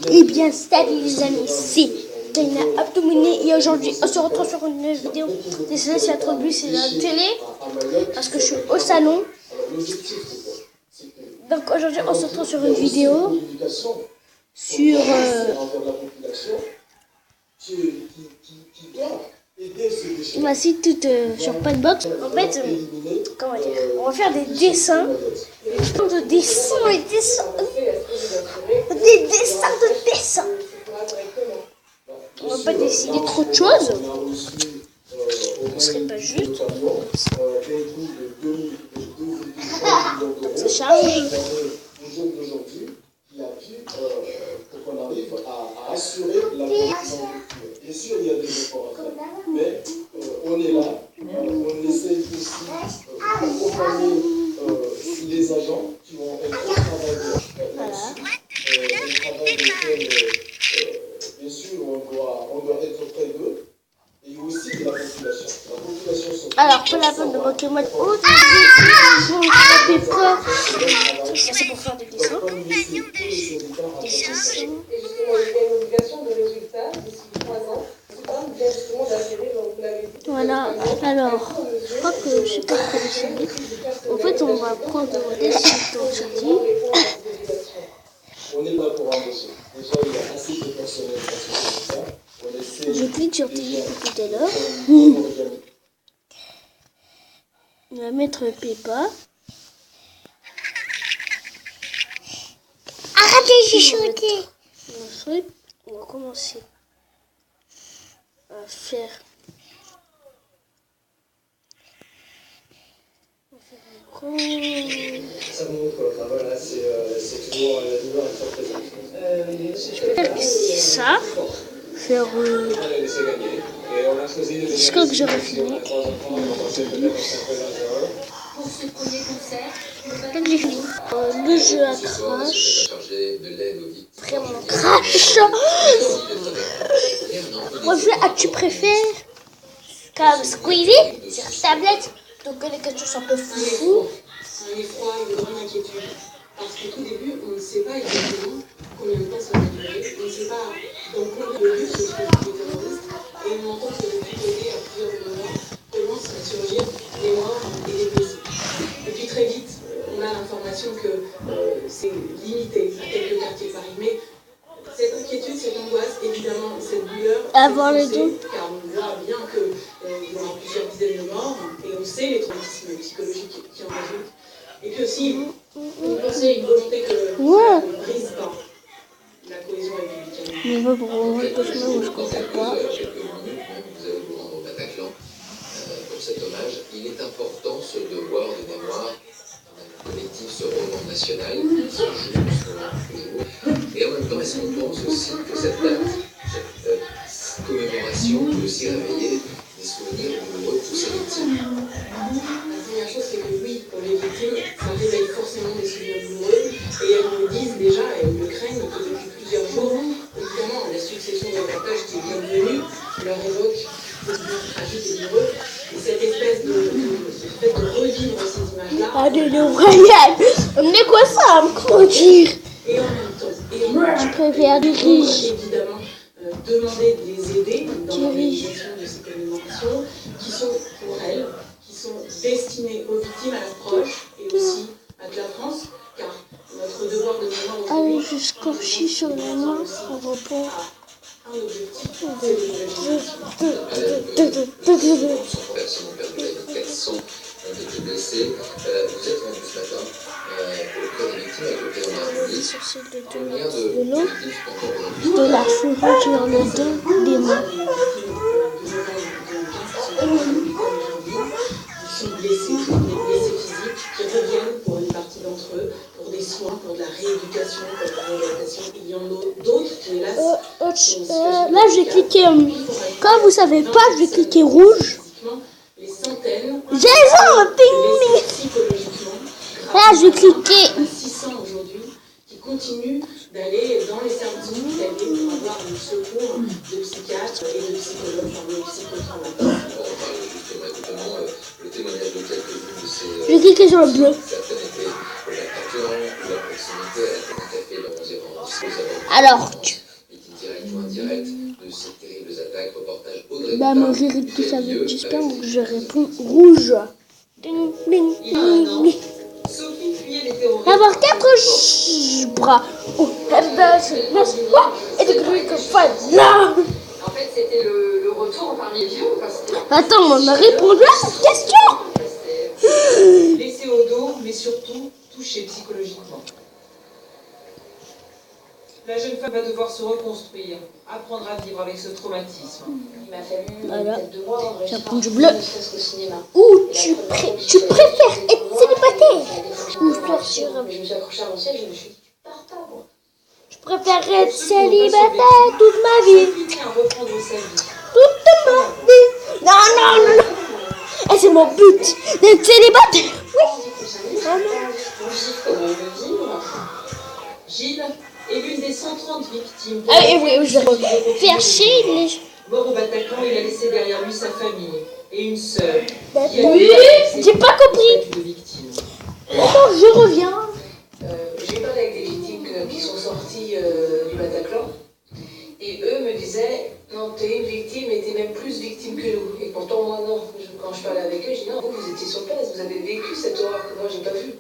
Et bien salut les amis, c'est Kaina Abdoumouni et aujourd'hui on se retrouve sur une vidéo. Désolé si votre but c'est la télé parce que je suis au salon. Donc aujourd'hui on se retrouve sur une vidéo sur voici tout sur Padbox. En fait, comment dire, on va faire des dessins, des dessins de dessins. On va pas décider trop de choses. Ce serait pas juste. Ça charge. Pour qu'on arrive à assurer la production. Bien sûr, il y a des efforts à faire, mais on est là, on essaie aussi d'accompagner les agents qui vont être au travail là-dessus. Un travail auquel, bien sûr, on doit être près d'eux. Et aussi de la population. La population alors, pour la peine de manquer moi de haut, c'est pour faire des dessins. Voilà, alors, je crois que je suis pas très décidée. En fait, on va prendre des ciseaux aujourd'hui. On est là pour embaucher. Déjà, il y a assez de personnel pour ça. Je clique sur télé tout à l'heure. On va mettre Peppa. Arrêtez de chuchoter. On va commencer à faire. Ça montre, voilà, c'est toujours la douleur est très présente. C'est ça. Faire. Je crois que j'aurais fini. Donc j'ai fini. Le jeu à crash. Vraiment crash. Moi je as-tu préfères comme Squeezie sur tablette. Donc les questions sont un peu fous. Un effroi, une grande inquiétude. Parce qu'au tout début, on ne sait pas exactement combien de temps ça va durer. On ne sait pas dans combien de but se trouvent les terroristes. Et on entend que depuis côté, à plusieurs moments, commencent à surgir des morts et des blessés. Et puis très vite, on a l'information que c'est limité à quelques quartiers de Paris. Mais cette inquiétude, cette angoisse, évidemment, cette douleur, avoir le dos. Car on voit bien qu'il y aura plusieurs dizaines de morts et on sait les traumatismes psychologiques qui en résultent. Et puis aussi, on pensait une volonté que ça ne brise pas la cohésion républicaine. Mais va pour le cauchemar, je comprends pas. Vous allez vous rendre au Bataclan pour cet hommage. Il est important ce devoir de mémoire collectif, ce roman national qui se joue toujours. Et en même temps, est-ce qu'on pense aussi que cette date, cette commémoration peut aussi réveiller des souvenirs douloureux pour ces victimes? La première chose, c'est que oui, pour les victimes, ça réveille forcément des souvenirs douloureux. Et elles me disent déjà, elles le craignent, que depuis plusieurs jours, évidemment, la succession de reportages qui est bienvenue leur évoque des souvenirs tragiques et douloureux. Et cette espèce de fait de revivre ces images-là. Ah, de on est quoi ça, comment dire? Et en même temps, je préfère dirige. Évidemment, demander de les aider dans l'organisation de ces commémorations qui sont pour elles, qui sont destinées aux victimes, à leurs proches et aussi à de la France, car notre devoir de mémoire aujourd'hui, allez jusqu'au chi sur la main, on reprend. un objectif, c'est de Personne ont perdu la vie, 400 ont été blessés. Vous êtes rendu ce matin auprès des victimes avec le président de la République. Combien de l'eau, victimes sont encore aujourd'hui? de la fourrure sur le dos, des mains. Ils sont blessés, des blessés physiques qui reviennent pour une partie d'entre eux, pour des soins, pour de la rééducation, pour de la réadaptation. Il y en a d'autres qui, hélas, là, je vais cliquer. Quand vous savez pas, je vais cliquer rouge. les centaines, J'ai un ping. psychologiquement, Là, je vais cliquer. 600 aujourd'hui, qui continue d'aller dans les services hospitaliers pour avoir le secours de psychiatres et de psychologues, enfin de psychotraumatistes. On parle justement le témoignage de quelques-unes de ces J'ai cliqué sur le bleu. certaines étaient l'attachement ou la proximité à la café dans 11h. Alors, Direct ou indirect de ces terribles attaques, reportage Audrey bah moi j'ai répondu ça avec j'espère que je réponds rouge. Ding, ding, Il y a un an, ding. Sophie fuyait les terroristes. Avoir 4 bras. Oh, et de gris comme ça. Là. En fait, c'était le retour parmi les vieux, parce que Attends, on a répondu à cette question. laissé au dos, mais surtout touché psychologiquement. La jeune femme va devoir se reconstruire, apprendre à vivre avec ce traumatisme. Il m'a fallu Voilà. peut-être 2 mois avant de J'ai réussir répondu à bleu. ne serait-ce qu'au cinéma. Ou tu préfères être célibataire ou sortir Mais je me suis accrochée à mon siège et je me suis dit, tu pars pas, moi. Je préfère être célibataire toute ma vie. Sophie tient à reprendre sa vie. Toute ma vie. Non, non, non, non. Et c'est mon but d'être célibataire. Oui. Ah non. Gilles est l'une des 130 victimes. Ah oui, je vais faire chier les... Mort au Bataclan, il a laissé derrière lui sa famille et une sœur. Oui, j'ai pas compris. De victime. Attends, je reviens. J'ai parlé avec des victimes qui sont sorties du Bataclan. Et eux me disaient, non, t'es une victime et t'es même plus victime que nous. Et pourtant, moi, non. Quand je parlais avec eux, je dis, non, vous étiez sur place, vous avez vécu cette horreur que moi, j'ai pas vue.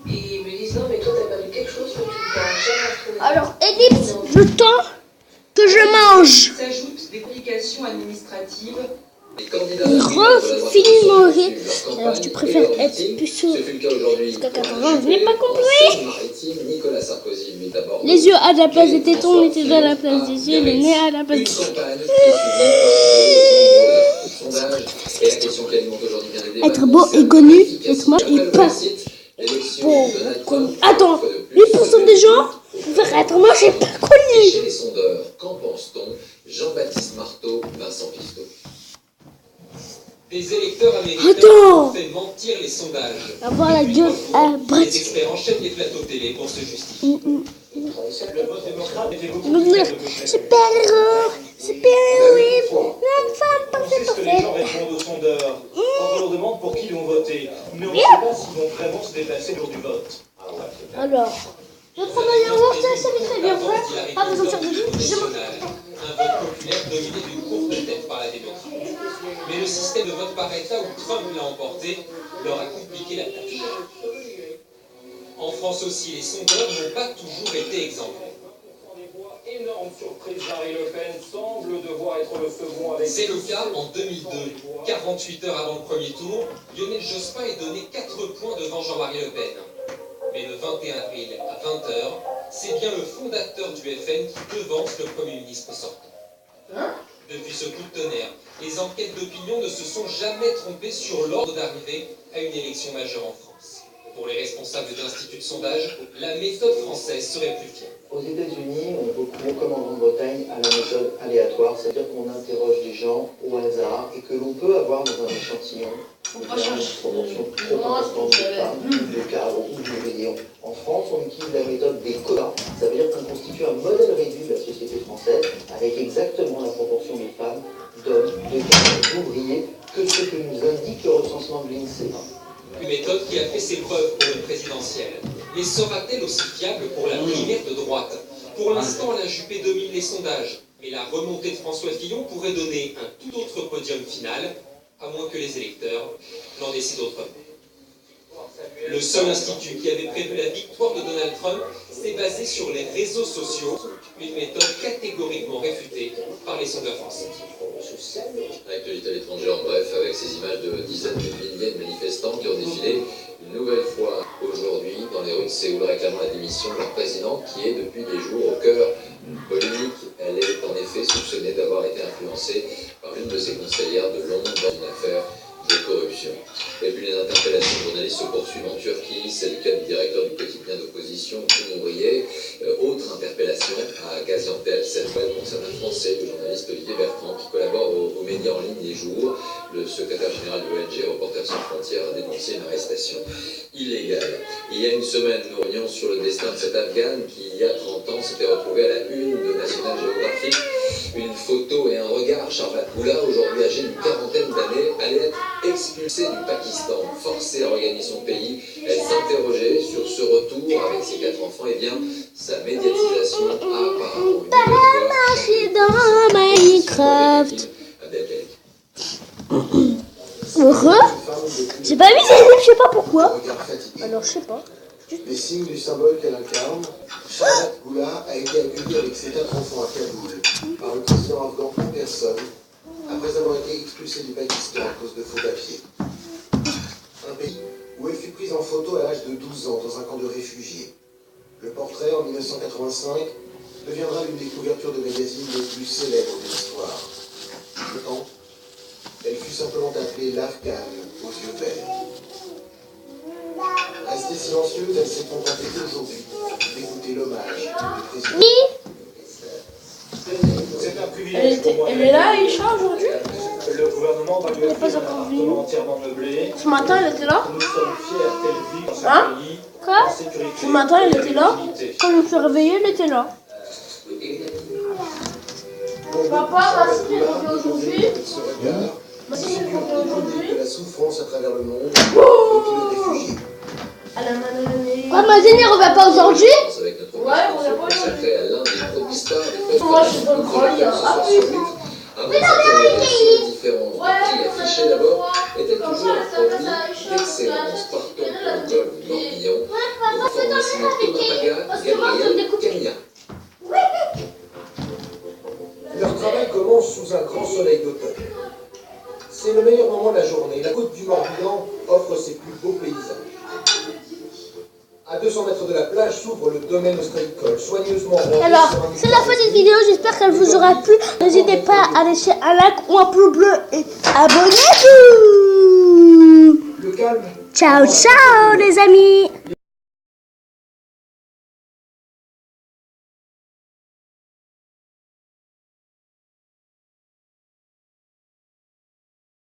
Et ils me disent, non, mais toi, t'as pas vu quelque chose, toi, tu ne t'en jamais retrouvé. Alors, Ellipse, le temps que je mange. S'ajoutent des complications administratives. Refilmerai. Alors, tu préfères être puceau jusqu'à 14 ans, je n'ai pas compris. Nicolas Sarkozy, lui, d'abord. Les yeux à la place des tétons, les yeux à la place des yeux, le nez à la place des yeux. Être beau et connu, être moche et pas beau. Attends, 8% des gens préfèrent être moche et pas connu. Chez les sondeurs, qu'en pense-t-on? Jean-Baptiste Marteau, Vincent Pistot. Des électeurs américains Attends. ont fait mentir les sondages. Avoir la gueule à Les bras. experts enchaînent les plateaux télé pour se justifier. Le vote démocrate était beaucoup Nous plus dire faible que chez super-héros, super-héroïne, la femme On sait parfaite, ce que les gens parfaite. répondent aux sondeurs quand on leur demande pour qui ils vont voter. Mais on ne sait pas s'ils vont vraiment se déplacer le jour du vote. Alors, je prends ma yaourt, ça fait très bien, vrai. Pas besoin de faire de doute, je m'en Un vote populaire dominé d'une courte tête par la démocratie. Mais le système de vote par État où Trump l'a emporté leur a compliqué la tâche. En France aussi, les sondeurs n'ont pas toujours été exemplaires. Énorme surprise, Marie Le Pen semble devoir être le second avec... C'est le cas en 2002. 48 heures avant le premier tour, Lionel Jospin est donné 4 points devant Jean-Marie Le Pen. Mais le 21 avril à 20h, c'est bien le fondateur du FN qui devance le Premier ministre sortant. Depuis ce coup de tonnerre, les enquêtes d'opinion ne se sont jamais trompées sur l'ordre d'arrivée à une élection majeure en France. Pour les responsables d'instituts de sondage, la méthode française serait plus fiable. Aux États-Unis, on recourt, comme en Grande-Bretagne, à la méthode aléatoire, c'est-à-dire qu'on interroge des gens au hasard et que l'on peut avoir dans un échantillon une proportion trop importante de femmes, de cadres ou d'ouvriers. En France, on utilise la méthode des quotas, ça veut dire qu'on constitue un modèle réduit de la société française avec exactement la proportion de femmes, d'hommes, de cadres, d'ouvriers que ce que nous indique le recensement de l'INSEE. Une méthode qui a fait ses preuves pour une présidentielle. Mais sera-t-elle aussi fiable pour la primaire de droite? Pour l'instant, la Juppé domine les sondages, mais la remontée de François Fillon pourrait donner un tout autre podium final, à moins que les électeurs n'en décident autrement. Le seul institut qui avait prévu la victoire de Donald Trump s'est basé sur les réseaux sociaux, une méthode catégoriquement réfutée par les sondeurs français. L'actualité à l'étranger, en bref, avec ces images de dizaines de milliers de manifestants qui ont défilé une nouvelle fois aujourd'hui dans les rues de Séoul réclamant la démission de leur président qui est depuis des jours au cœur d'une polémique. Elle est en effet soupçonnée d'avoir été influencée par une de ses conseillères de Londres dans une affaire de corruption. Et puis les interpellations de journalistes se poursuivent en Turquie, c'est le cas du directeur du quotidien d'opposition, Tim Ouvrier. Autre interpellation à Gaziantep, cette fois concerne un Français, le journaliste Olivier Bertrand, qui collabore aux médias. médias en ligne des jours. Le secrétaire général de l'ONG Reporters sans frontières a dénoncé une arrestation illégale. Il y a une semaine, nous revenions sur le destin de cet Afghan qui, il y a 30 ans, s'était retrouvé à la une de National Geographic. Une photo et un regard. Sharbat Boula, aujourd'hui âgée d'une quarantaine d'années, allait être expulsée du Pakistan, forcée à regagner son pays. Elle s'interrogeait sur ce retour avec ses 4 enfants. Et bien, sa médiatisation a apparemment marché dans Minecraft. J'ai pas vu cette vidéo, je sais pas pourquoi. Alors je sais pas. Les signes du symbole qu'elle incarne, Sharbat Boula a été accueillie avec ses 4 enfants à Kaboul par le président afghan en personne, après avoir été expulsée du Pakistan à cause de faux papiers. Un pays où elle fut prise en photo à l'âge de 12 ans dans un camp de réfugiés. Le portrait, en 1985, deviendra l'une des couvertures de magazines les plus célèbres de l'histoire. Pourtant, elle fut simplement appelée l'Afghane aux yeux verts. Restée silencieuse, elle s'est contentée aujourd'hui d'écouter l'hommage du président. C'est un privilège pour moi. Elle est là, Aïcha, aujourd'hui? Le gouvernement va lui offrir un appartement entièrement meublé. Ce matin, elle était là? Nous sommes fiers qu'elle vive dans ce Hein? pays Quoi? en sécurité. Ce matin, elle et était là? avec dignité. Quand je me suis réveillée, elle était là. Papa, voici les conviés aujourd'hui. Ce regard, Voici les conviés aujourd'hui. de la souffrance à travers le monde, de tous les réfugiés. Quoi, Mazine, il revient pas aujourd'hui? Avec notre Ouais, on l'a pas consacré à l'un des premiers stars des Moi, je suis dans le grand lit, hein. Avant de s'interroger sur les différents prix affichés d'abord, était toujours un produit d'excellence partant pour le golfe Morbihan, de formation Thomas Paga et Gabriel Cagna. Leur travail commence sous un grand soleil d'automne. C'est le meilleur moment de la journée. La côte du Morbihan offre ses plus beaux paysages. À 200 mètres de la plage s'ouvre le domaine ostréicole, soigneusement rangé Alors, sur un c'est la fin de cette vidéo, j'espère qu'elle vous aura plu. N'hésitez pas à laisser un like ou un pouce bleu et abonnez-vous. Le calme. Ciao, ciao les amis.